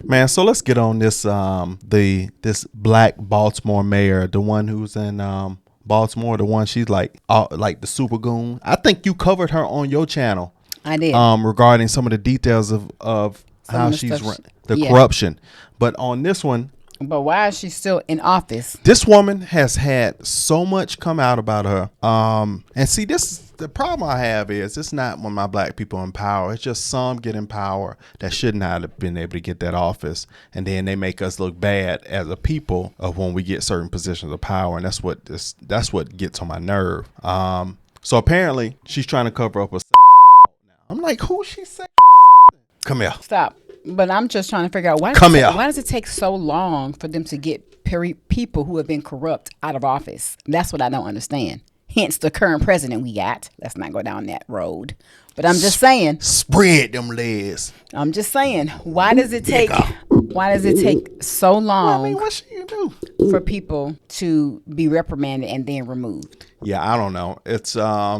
Man, so let's get on this this black Baltimore mayor, the one who's in Baltimore, the one she's like the super goon. I think you covered her on your channel. I did. Regarding some of the details of how she's run the corruption. But on this one, but why is she still in office? This woman has had so much come out about her. And see, the problem I have is it's not when my black people in power. It's just some get in power that should not have been able to get that office. And then they make us look bad as a people of when we get certain positions of power. And that's what gets on my nerve. So apparently she's trying to cover up a sexual assault now. I'm like, who she sexual assaulting? Come here. Stop. But I'm just trying to figure out why does it take so long for them to get people who have been corrupt out of office? That's what I don't understand. Hence the current president we got. Let's not go down that road. But I'm just saying. Spread them legs. I'm just saying. Why does it take so long? I mean, what should you do for people to be reprimanded and then removed? Yeah, I don't know. It's I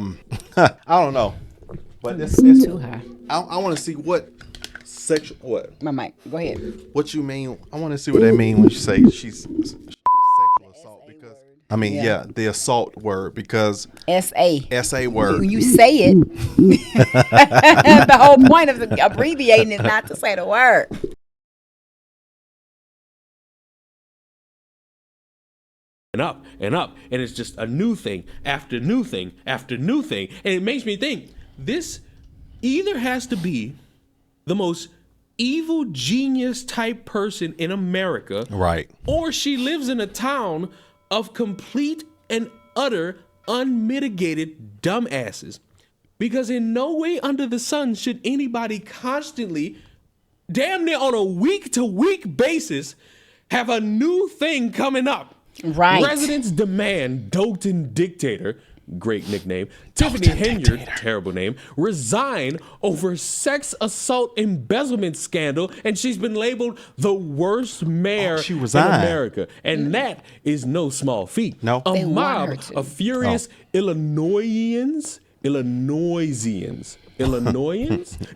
don't know. But it's too high. I want to see what. Sexual what? My mic. Go ahead. What you mean? I want to see what they mean when you say she's sexual assault because I mean the assault word because SA word. When you say it, the whole point of the abbreviating is not to say the word. And up and up, and it's just a new thing after new thing after new thing, and it makes me think this either has to be the most evil genius type person in America, right? Or she lives in a town of complete and utter unmitigated dumbasses. Because in no way under the sun should anybody constantly, damn near on a week-to-week basis, have a new thing coming up. Right. Residents demand Dalton Dictator, great nickname, Tiffany Henyard, terrible name, resign over sex assault embezzlement scandal, and she's been labeled the worst mayor in America. And that is no small feat. No. A mob of furious Illinoisans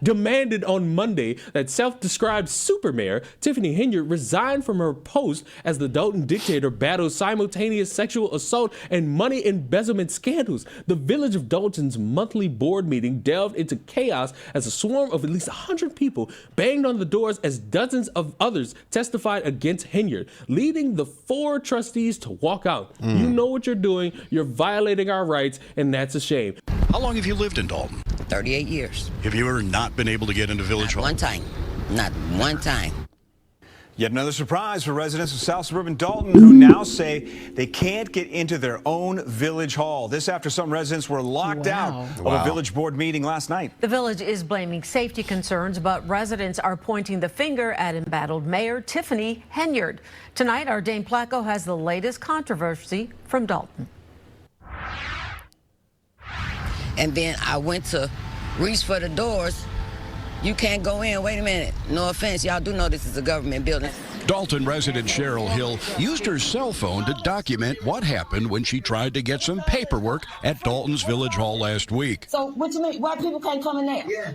demanded on Monday that self-described super mayor Tiffany Henyard resign from her post as the Dalton Dictator battles simultaneous sexual assault and money embezzlement scandals. The Village of Dalton's monthly board meeting delved into chaos as a swarm of at least 100 people banged on the doors as dozens of others testified against Henyard, leading the 4 trustees to walk out. You know what you're doing, you're violating our rights, and that's a shame. How long have you lived in Dalton? 38 years. Have you ever not been able to get into Village Hall? One time. Not one time. Yet another surprise for residents of South Suburban Dalton who now say they can't get into their own Village Hall. This after some residents were locked out of a Village Board meeting last night. The Village is blaming safety concerns, but residents are pointing the finger at embattled Mayor Tiffany Henyard. Tonight, our Dane Placco has the latest controversy from Dalton. And then I went to reach for the doors. You can't go in. Wait a minute. No offense. Y'all do know this is a government building. Dalton resident Cheryl Hill used her cell phone to document what happened when she tried to get some paperwork at Dalton's Village Hall last week. So what you mean? Why people can't come in there? Yeah.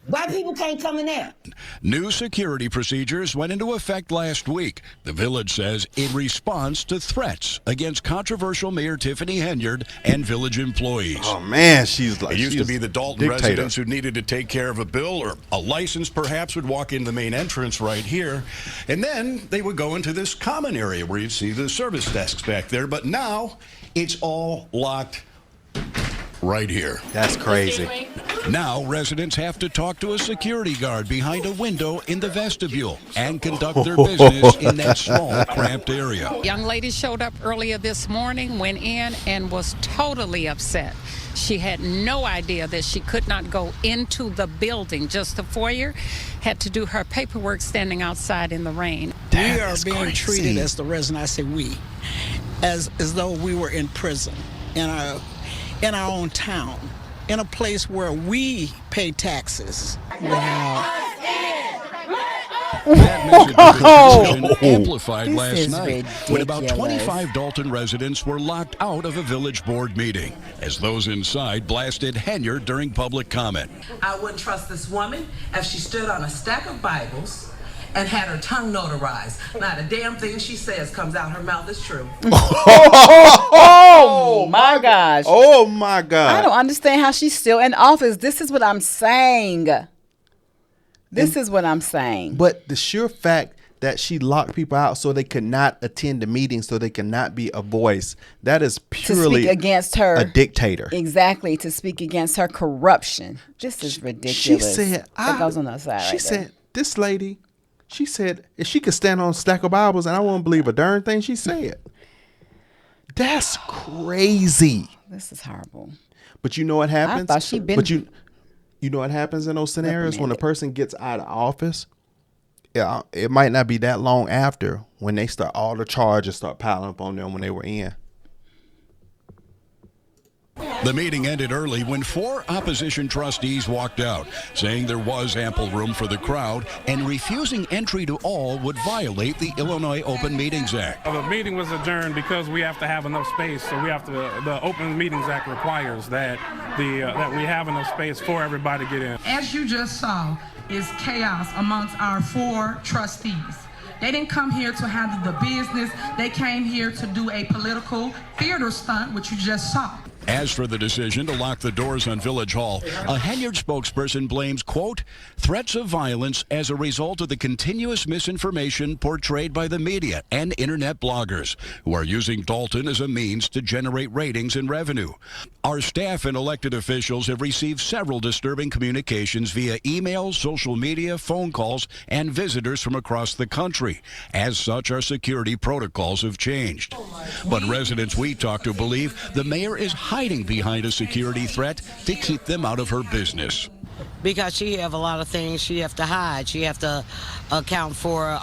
Why people can't come in there? New security procedures went into effect last week. The Village says in response to threats against controversial Mayor Tiffany Henyard and Village employees. Oh man, she's like it used to be the Dalton dictator. Residents who needed to take care of a bill or a license perhaps would walk in the main entrance right here, and then they would go into this common area where you'd see the service desks back there. But now it's all locked right here. That's crazy. Now residents have to talk to a security guard behind a window in the vestibule and conduct their business in that small, cramped area. Young lady showed up earlier this morning, went in and was totally upset. She had no idea that she could not go into the building, just the foyer, had to do her paperwork standing outside in the rain. We are being treated as the resident, I say we, as though we were in prison in our own town, in a place where we pay taxes. Wow. That message was amplified last night when about 25 Dalton residents were locked out of a Village Board meeting as those inside blasted Henyard during public comment. I wouldn't trust this woman if she stood on a stack of Bibles and had her tongue notarized. Not a damn thing she says comes out her mouth is true. Oh my gosh. Oh my God. I don't understand how she's still in office. This is what I'm saying. This is what I'm saying. But the sheer fact that she locked people out so they could not attend the meetings, so they could not be a voice, that is purely to speak against her, a dictator. Exactly, to speak against her corruption. Just as ridiculous. She said, that goes on the side. She right said, there. this lady, she said, if she could stand on a stack of Bibles, and I won't believe a darn thing she said. That's crazy. This is horrible. But you know what happens? I thought she'd been. But you know what happens in those scenarios when a person gets out of office? Yeah, it might not be that long after when they start, all the charges start piling up on them when they were in. The meeting ended early when 4 opposition trustees walked out, saying there was ample room for the crowd, and refusing entry to all would violate the Illinois Open Meetings Act. The meeting was adjourned because we have to have enough space. So we have to. The Open Meetings Act requires that that we have enough space for everybody to get in. As you just saw, is chaos amongst our 4 trustees. They didn't come here to handle the business. They came here to do a political theater stunt, which you just saw. As for the decision to lock the doors on Village Hall, a Henyard spokesperson blames, quote, threats of violence as a result of the continuous misinformation portrayed by the media and internet bloggers who are using Dalton as a means to generate ratings and revenue. Our staff and elected officials have received several disturbing communications via emails, social media, phone calls, and visitors from across the country. As such, our security protocols have changed. But residents we talked to believe the mayor is hiding behind a security threat to keep them out of her business. Because she have a lot of things she have to hide. She have to account for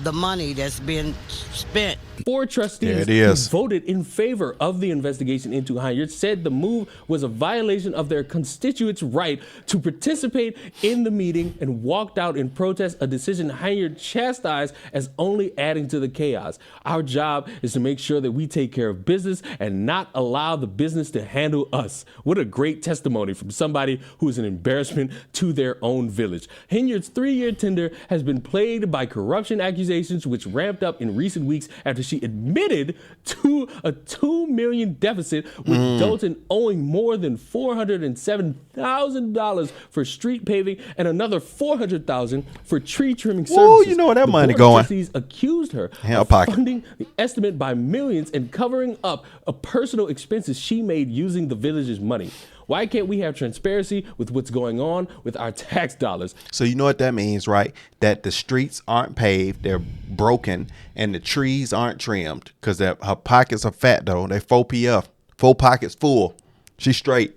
the money that's been spent. 4 trustees who voted in favor of the investigation into Henyard said the move was a violation of their constituents' right to participate in the meeting and walked out in protest, a decision Henyard chastised as only adding to the chaos. Our job is to make sure that we take care of business and not allow the business to handle us. What a great testimony from somebody who is an embarrassment to their own village. Henyard's 3-year tenure has been plagued by corruption accusations, which ramped up in recent weeks after she admitted to a $2 million deficit, with Dalton owing more than $407,000 for street paving and another $400,000 for tree trimming services. Oh, you know where that money going. Trustees accused her of funding the estimate by millions and covering up a personal expenses she made using the village's money. Why can't we have transparency with what's going on with our tax dollars? So you know what that means, right? That the streets aren't paved, they're broken, and the trees aren't trimmed because her pockets are fat, though. They 4 PF, 4 pockets full. She's straight.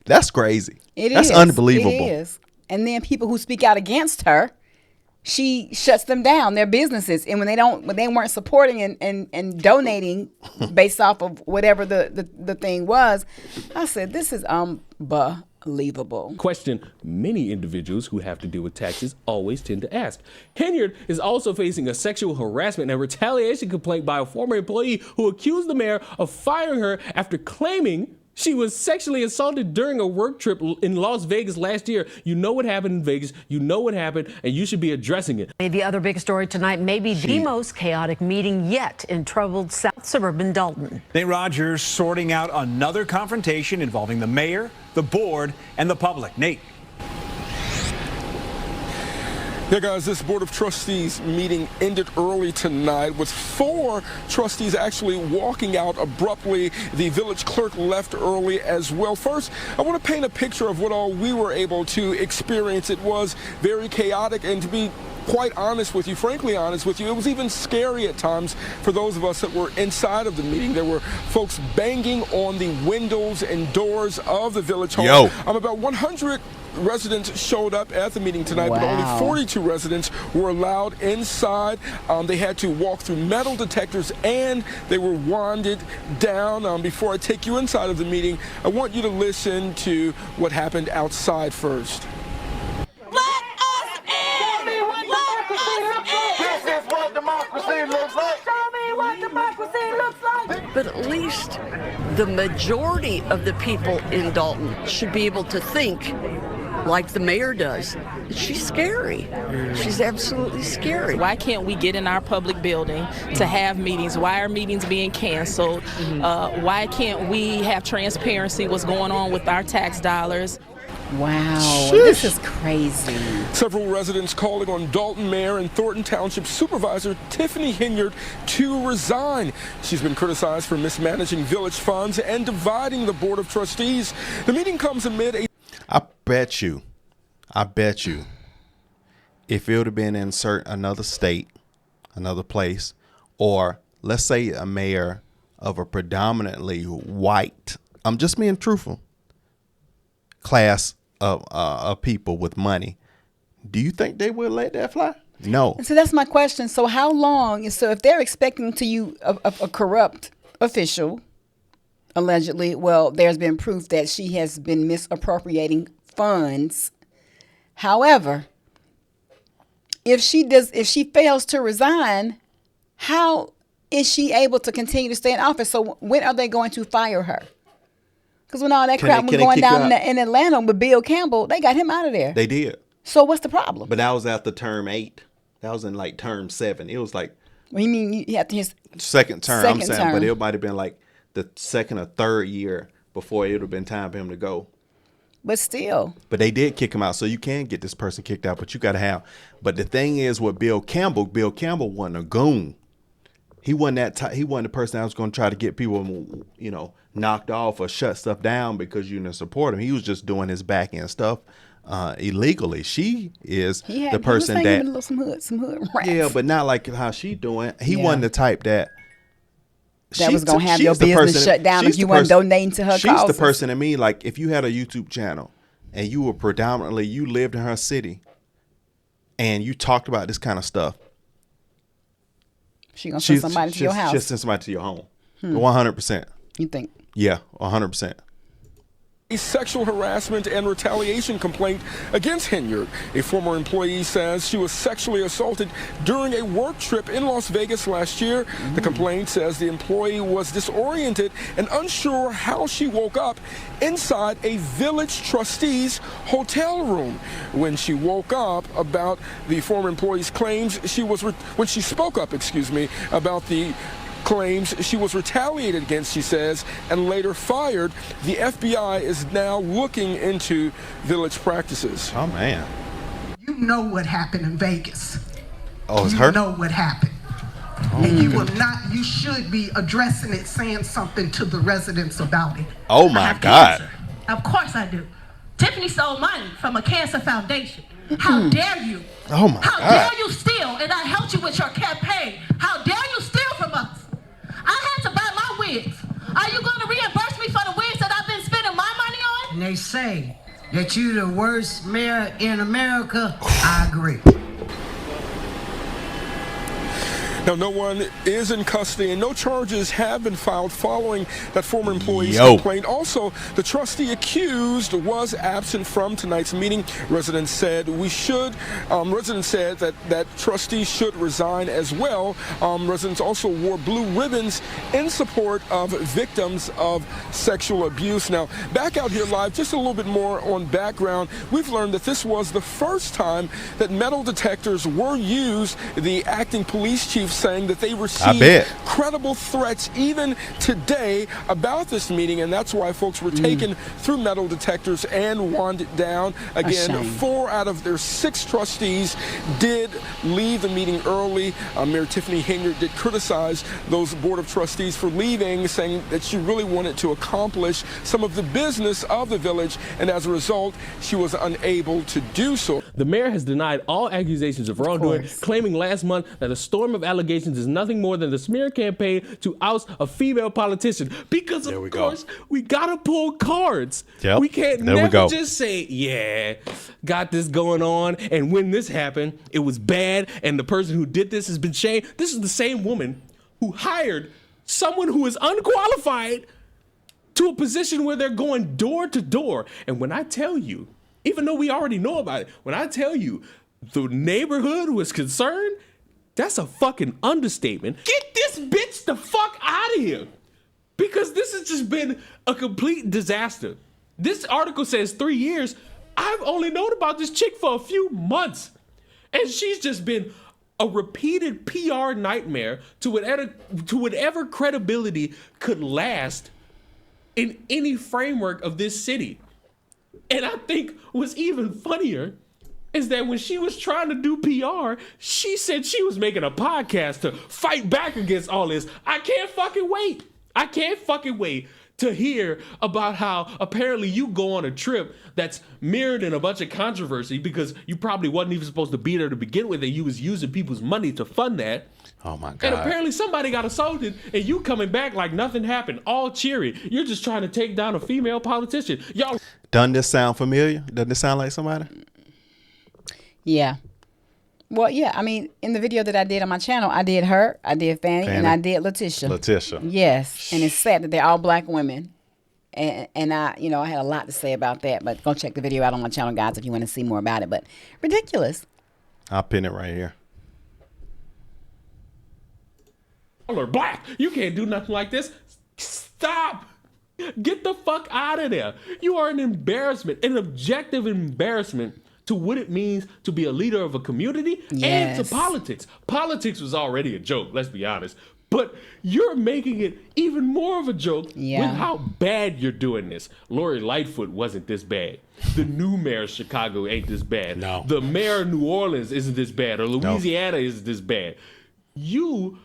That's crazy. That's unbelievable. It is. And then people who speak out against her, she shuts them down, their businesses. And when they weren't supporting and donating based off of whatever the thing was, I said, this is unbelievable. Question many individuals who have to deal with taxes always tend to ask. Henyard is also facing a sexual harassment and retaliation complaint by a former employee who accused the mayor of firing her after claiming she was sexually assaulted during a work trip in Las Vegas last year. You know what happened in Vegas. You know what happened, and you should be addressing it. The other big story tonight may be the most chaotic meeting yet in troubled South Suburban Dalton. Nate Rogers sorting out another confrontation involving the mayor, the board, and the public. Nate. Yeah, guys, this Board of Trustees meeting ended early tonight with 4 trustees actually walking out abruptly. The village clerk left early as well. First, I want to paint a picture of what all we were able to experience. It was very chaotic, and to be quite honest with you, frankly honest with you, it was even scary at times for those of us that were inside of the meeting. There were folks banging on the windows and doors of the village hall. About 100 residents showed up at the meeting tonight, but only 42 residents were allowed inside. They had to walk through metal detectors and they were wanded down. Before I take you inside of the meeting, I want you to listen to what happened outside first. But at least the majority of the people in Dalton should be able to think like the mayor does she's scary. She's absolutely scary. Why can't we get in our public building to have meetings? Why are meetings being canceled? Why can't we have transparency what's going on with our tax dollars? Wow, this is crazy. Several residents calling on Dalton Mayor and Thornton Township Supervisor Tiffany Henyard to resign. She's been criticized for mismanaging village funds and dividing the Board of Trustees. The meeting comes amid a... I bet you, if it would have been in another state, another place, or let's say a mayor of a predominantly white, I'm just being truthful, class of people with money, do you think they would let that fly? No. So that's my question. So how long? So if they're expecting to you a corrupt official, allegedly, well, there's been proof that she has been misappropriating funds. However, if she fails to resign, how is she able to continue to stay in office? So when are they going to fire her? Because when all that crap was going down in Atlanta with Bill Campbell, they got him out of there. They did. So what's the problem? But that was after term 8. That was in like term 7. It was like. What do you mean you have to his second term? I'm saying, but it might have been like the second or third year before it would have been time for him to go. But still. But they did kick him out, so you can get this person kicked out. But you got to have. But the thing is, with Bill Campbell wasn't a goon. He wasn't he wasn't the person that was going to try to get people, knocked off or shut stuff down because you didn't support him. He was just doing his back end stuff illegally. She is the person that some hood rats. Yeah, but not like how she doing. He wasn't the type that was gonna have your business shut down if you weren't donating to her causes. She's the person to me, like if you had a YouTube channel and you were you lived in her city and you talked about this kind of stuff. She gonna send somebody to your house. She'll send somebody to your home. 100%. You think? Yeah, 100%. A sexual harassment and retaliation complaint against Henyard. A former employee says she was sexually assaulted during a work trip in Las Vegas last year. The complaint says the employee was disoriented and unsure how she woke up inside a village trustee's hotel room. When she woke up about the former employee's claims, when she spoke up, about the claims she was retaliated against, she says, and later fired. The FBI is now looking into village practices. Oh, man. You know what happened in Vegas. Oh, it's her? You know what happened. Oh. And you should be addressing it, saying something to the residents about it. Oh, my God. Cancer. Of course I do. Tiffany stole money from a cancer foundation. How dare you? Oh, my God. How dare you steal? And I helped you with your campaign. How dare you steal from us? I had to buy my wigs. Are you going to reimburse me for the wigs that I've been spending my money on? And they say that you're the worst mayor in America. I agree. Now, no one is in custody and no charges have been filed following that former employee's complaint. Also, the trustee accused was absent from tonight's meeting. Residents said that trustee should resign as well. Residents also wore blue ribbons in support of victims of sexual abuse. Now, back out here live, just a little bit more on background. We've learned that this was the first time that metal detectors were used. The acting police chief saying that they received credible threats even today about this meeting, and that's why folks were taken through metal detectors and wanded down. Again, 4 out of their 6 trustees did leave the meeting early. Mayor Tiffany Henyard did criticize those Board of Trustees for leaving, saying that she really wanted to accomplish some of the business of the village, and as a result, she was unable to do so. The mayor has denied all accusations of wrongdoing, claiming last month that a storm of allegations is nothing more than the smear campaign to oust a female politician. Because of course, we gotta pull cards. Yep. We can't never just say, yeah, got this going on, and when this happened, it was bad, and the person who did this has been shamed. This is the same woman who hired someone who is unqualified to a position where they're going door to door. And when I tell you, even though we already know about it, when I tell you the neighborhood was concerned, that's a fucking understatement. Get this bitch the fuck out of here. Because this has just been a complete disaster. This article says 3 years. I've only known about this chick for a few months, and she's just been a repeated PR nightmare to whatever credibility could last in any framework of this city. And I think what's even funnier is that when she was trying to do PR, she said she was making a podcast to fight back against all this. I can't fucking wait. I can't fucking wait to hear about how apparently you go on a trip that's mirrored in a bunch of controversy because you probably wasn't even supposed to be there to begin with, and you was using people's money to fund that. Oh my God. And apparently somebody got assaulted and you coming back like nothing happened, all cheery. You're just trying to take down a female politician. Y'all. Doesn't this sound familiar? Doesn't this sound like somebody? Yeah. Well, yeah, I mean, in the video that I did on my channel, I did her, I did Fannie, and I did Letitia. Yes, and it's sad that they're all black women. And I, you know, I had a lot to say about that, but go check the video out on my channel, guys, if you want to see more about it. But ridiculous. I'll pin it right here. Y'all are black. You can't do nothing like this. Stop. Get the fuck out of there. You are an embarrassment, an objective embarrassment to what it means to be a leader of a community and to politics. Politics was already a joke, let's be honest. But you're making it even more of a joke with how bad you're doing this. Lori Lightfoot wasn't this bad. The new mayor of Chicago ain't this bad. No. The mayor of New Orleans isn't this bad. Or Louisiana isn't this bad. You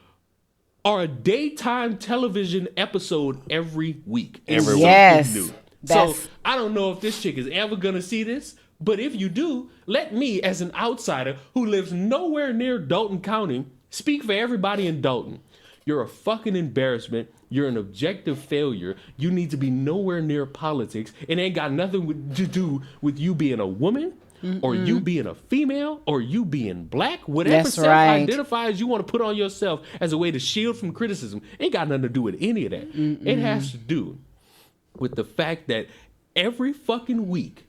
are a daytime television episode every week. Every week. So I don't know if this chick is ever going to see this. But if you do, let me, as an outsider who lives nowhere near Dalton County, speak for everybody in Dalton. You're a fucking embarrassment. You're an objective failure. You need to be nowhere near politics. It ain't got nothing to do with you being a woman or you being a female or you being black. Whatever self-identifiers you want to put on yourself as a way to shield from criticism, ain't got nothing to do with any of that. It has to do with the fact that every fucking week,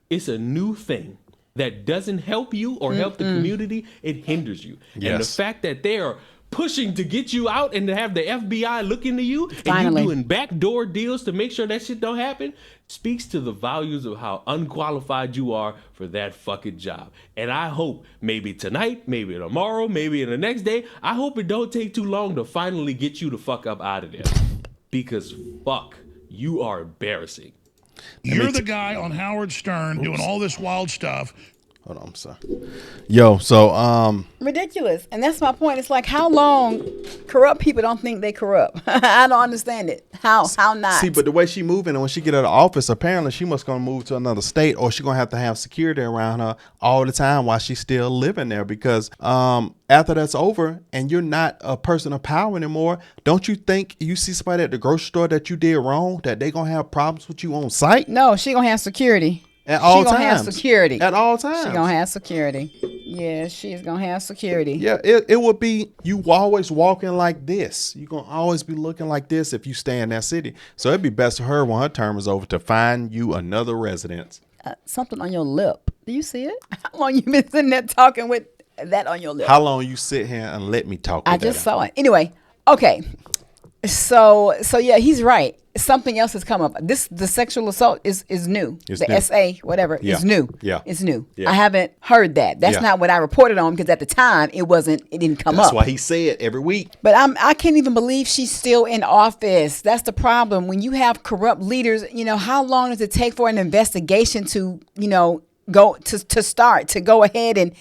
it's a new thing that doesn't help you or help the community. It hinders you. Yes. And the fact that they are pushing to get you out and to have the FBI look into you and you doing backdoor deals to make sure that shit don't happen speaks to the values of how unqualified you are for that fucking job. And I hope maybe tonight, maybe tomorrow, maybe in the next day, I hope it don't take too long to finally get you the fuck up out of there. Because fuck, you are embarrassing. You're the guy on Howard Stern doing all this wild stuff. Hold on, I'm sorry. Yo, so ridiculous. And that's my point. It's like, how long corrupt people don't think they corrupt? I don't understand it. How not? See, but the way she moving, and when she get out of office, apparently she must gonna move to another state, or she gonna have to have security around her all the time while she's still living there. Because after that's over and you're not a person of power anymore, don't you think you see somebody at the grocery store that you did wrong, that they gonna have problems with you on site? No, she gonna have security. At all times. She gonna have security. At all times. She gonna have security. Yeah, she's gonna have security. Yeah, it would be, you always walking like this. You're gonna always be looking like this if you stay in that city. So it'd be best for her when her term is over to find you another residence. Something on your lip. Do you see it? How long you been sitting there talking with that on your lip? How long you sit here and let me talk with I just saw it. Anyway, okay. So yeah, he's right. Something else has come up. The sexual assault is new. It's the new. SA, whatever, is new. Yeah. It's new. Yeah. I haven't heard that. That's not what I reported on, because at the time it didn't come up. That's why he said every week. But I can't even believe she's still in office. That's the problem. When you have corrupt leaders, how long does it take for an investigation to, go go ahead and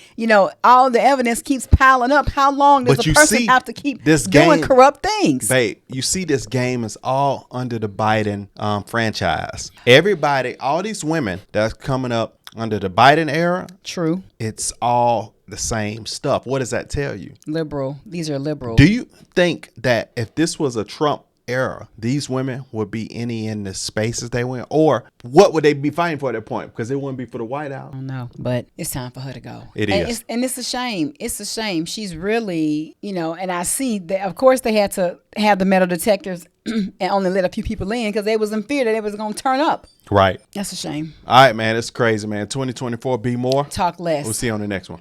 all the evidence keeps piling up? How long does a person have to keep doing corrupt things? Babe, you see, this game is all under the Biden franchise. Everybody, all these women that's coming up under the Biden era, true, it's all the same stuff. What does that tell you? Liberal. These are liberal. Do you think that if this was a Trump era, these women would be any in the spaces they went, or what would they be fighting for at that point? Because it wouldn't be for the White House. I don't know, but it's time for her to go. It is. And it's a shame. It's a shame. She's really, and I see that, of course, they had to have the metal detectors and only let a few people in because they was in fear that it was going to turn up. Right. That's a shame. All right, man. It's crazy, man. 2024, be more. Talk less. We'll see you on the next one.